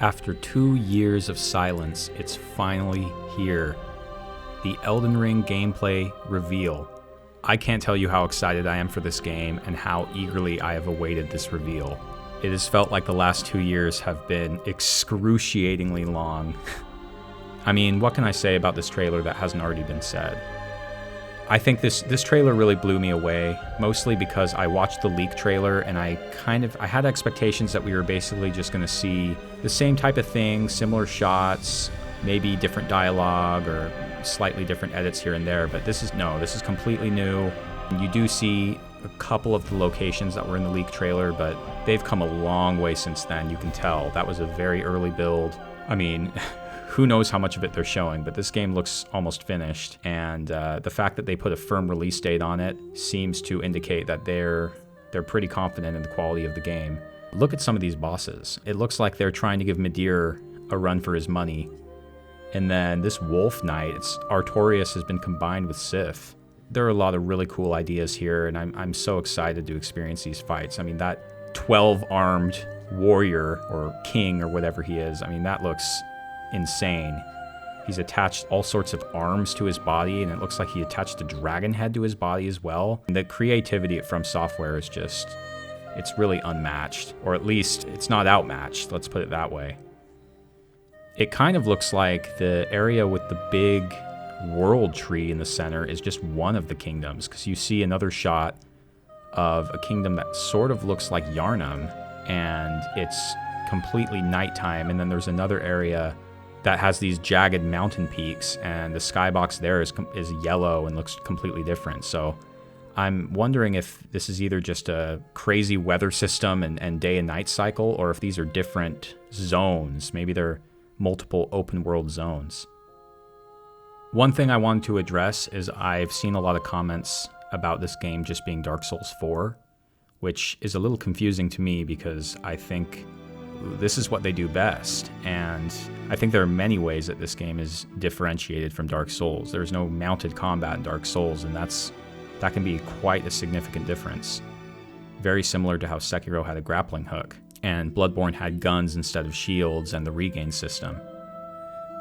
After 2 years of silence, it's finally here. The Elden Ring gameplay reveal. I can't tell you how excited I am for this game and how eagerly I have awaited this reveal. It has felt like the last 2 years have been excruciatingly long. I mean, what can I say about this trailer that hasn't already been said? I think this trailer really blew me away, mostly because I watched the leak trailer and I had expectations that we were basically just going to see the same type of thing, similar shots, maybe different dialogue or slightly different edits here and there, but this is completely new. You do see a couple of the locations that were in the leak trailer, but they've come a long way since then. You can tell that was a very early build. I mean, who knows how much of it they're showing, but this game looks almost finished, and the fact that they put a firm release date on it seems to indicate that they're pretty confident in the quality of the game. Look at some of these bosses. It looks like they're trying to give Midir a run for his money. And then this Wolf Knight, Artorias has been combined with Sith. There are a lot of really cool ideas here, and I'm so excited to experience these fights. I mean, that 12-armed warrior, or king, or whatever he is, I mean, that looks insane. He's attached all sorts of arms to his body, and it looks like he attached a dragon head to his body as well. And the creativity at From Software is just, it's really unmatched, or at least it's not outmatched, let's put it that way. It kind of looks like the area with the big world tree in the center is just one of the kingdoms, because you see another shot of a kingdom that sort of looks like Yharnam, and it's completely nighttime, and then there's another area that has these jagged mountain peaks, and the skybox there is yellow and looks completely different. So I'm wondering if this is either just a crazy weather system and day and night cycle, or if these are different zones. Maybe they're multiple open world zones. One thing I wanted to address is I've seen a lot of comments about this game just being Dark Souls 4, which is a little confusing to me because I think this is what they do best, and I think there are many ways that this game is differentiated from Dark Souls. There's no mounted combat in Dark Souls, and that can be quite a significant difference. Very similar to how Sekiro had a grappling hook, and Bloodborne had guns instead of shields and the regain system.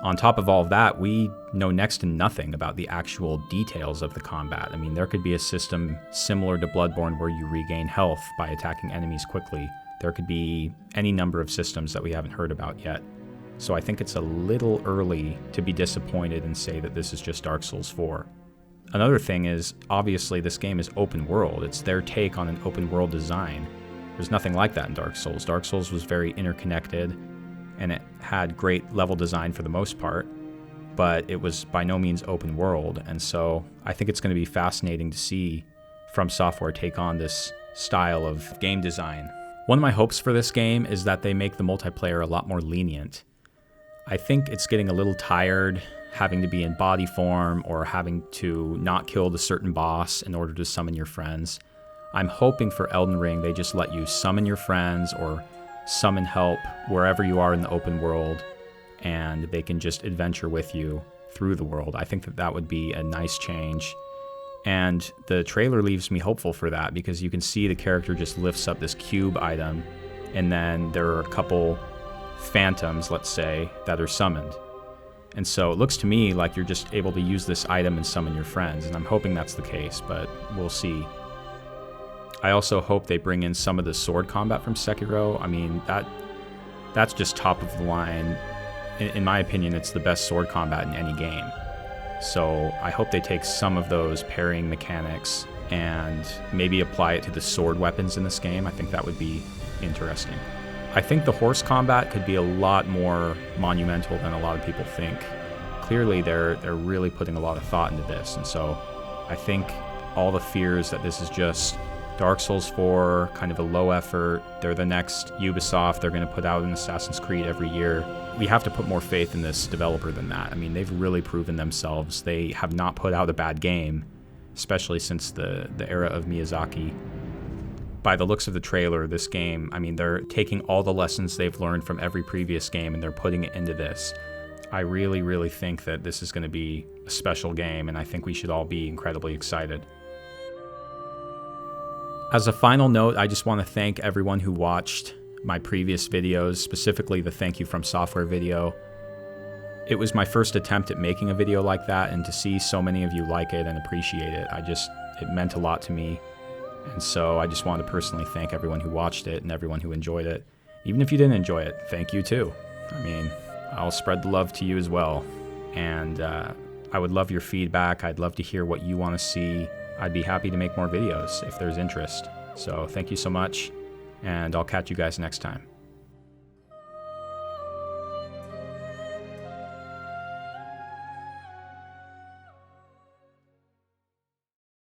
On top of all of that, we know next to nothing about the actual details of the combat. I mean, there could be a system similar to Bloodborne where you regain health by attacking enemies quickly. There could be any number of systems that we haven't heard about yet. So I think it's a little early to be disappointed and say that this is just Dark Souls 4. Another thing is, obviously this game is open world. It's their take on an open world design. There's nothing like that in Dark Souls. Dark Souls was very interconnected, and it had great level design for the most part, but it was by no means open world, and so I think it's going to be fascinating to see From Software take on this style of game design. One of my hopes for this game is that they make the multiplayer a lot more lenient. I think it's getting a little tired having to be in body form or having to not kill the certain boss in order to summon your friends. I'm hoping for Elden Ring they just let you summon your friends or summon help wherever you are in the open world, and they can just adventure with you through the world. I think that would be a nice change. And the trailer leaves me hopeful for that, because you can see the character just lifts up this cube item, and then there are a couple phantoms, let's say, that are summoned. And so it looks to me like you're just able to use this item and summon your friends, and I'm hoping that's the case, but we'll see. I also hope they bring in some of the sword combat from Sekiro. I mean, that's just top of the line. In my opinion, it's the best sword combat in any game. So I hope they take some of those parrying mechanics and maybe apply it to the sword weapons in this game. I think that would be interesting. I think the horse combat could be a lot more monumental than a lot of people think. Clearly, they're really putting a lot of thought into this, and so I think all the fears that this is just Dark Souls 4, kind of a low effort, they're the next Ubisoft, they're going to put out an Assassin's Creed every year. We have to put more faith in this developer than that. I mean, they've really proven themselves. They have not put out a bad game, especially since the era of Miyazaki. By the looks of the trailer, this game, I mean, they're taking all the lessons they've learned from every previous game and they're putting it into this. I really, really think that this is going to be a special game, and I think we should all be incredibly excited. As a final note, I just want to thank everyone who watched. my previous videos, specifically the thank you from software video. It was my first attempt at making a video like that, and to see so many of you like it and appreciate it, it meant a lot to me. And so I just wanted to personally thank everyone who watched it and everyone who enjoyed it. Even if you didn't enjoy it, thank you too. I mean, I'll spread the love to you as well. And I would love your feedback. I'd love to hear what you want to see. I'd be happy to make more videos if there's interest. So thank you so much, and I'll catch you guys next time.